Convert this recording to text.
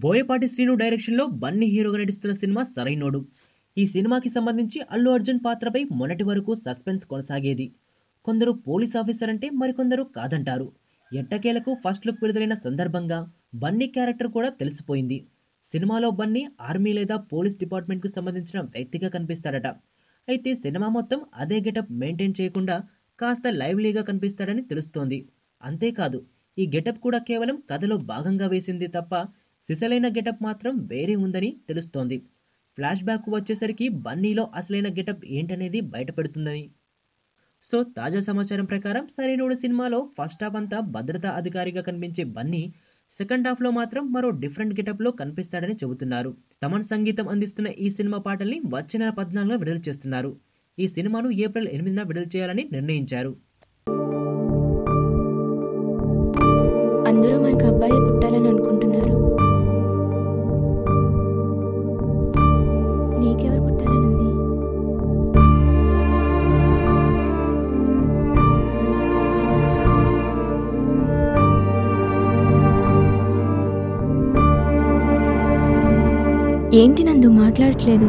బోయపాటి శ్రీను డైరెక్షన్లో బన్నీ హీరోగా నటిస్తున్న సినిమా సరైనోడు. ఈ సినిమాకి సంబంధించి అల్లు అర్జున్ పాత్రపై మొన్నటి వరకు సస్పెన్స్ కొనసాగేది. కొందరు పోలీస్ ఆఫీసర్ అంటే మరికొందరు కాదంటారు. ఎట్టకేలకు ఫస్ట్ లుక్ విడుదలైన సందర్భంగా బన్నీ క్యారెక్టర్ కూడా తెలిసిపోయింది. సినిమాలో బన్నీ ఆర్మీ లేదా పోలీస్ డిపార్ట్మెంట్కు సంబంధించిన వ్యక్తిగా కనిపిస్తాడట. అయితే సినిమా మొత్తం అదే గెటప్ మెయింటైన్ చేయకుండా కాస్త లైవ్లీగా కనిపిస్తాడని తెలుస్తోంది. అంతేకాదు, ఈ గెటప్ కూడా కేవలం కథలో భాగంగా వేసింది తప్ప సిసలైన గెటప్ మాత్రం వేరే ఉందని తెలుస్తోంది. ఫ్లాష్ బ్యాక్ వచ్చేసరికి బన్నీలో అసలైన గెటప్ ఏంటనేది బయటపడుతుందని. సో తాజా సమాచారం ప్రకారం సరైనోడు సినిమాలో ఫస్ట్ హాఫ్ అంతా భద్రతా అధికారిగా కనిపించే బన్నీ సెకండ్ హాఫ్ లో మాత్రం మరో డిఫరెంట్ గెటప్ లో కనిపిస్తాడని చెబుతున్నారు. తమన్ సంగీతం అందిస్తున్న ఈ సినిమా పాటల్ని వచ్చే నెల 14 విడుదల చేస్తున్నారు. ఈ సినిమాను ఏప్రిల్ 8 విడుదల చేయాలని నిర్ణయించారు. అందరూ మనకు అబ్బాయి పుట్టాలని అనుకుంటున్నారు. నీకెవరు పుట్టాలనుంది? ఏంటి నందు మాట్లాడట్లేదు?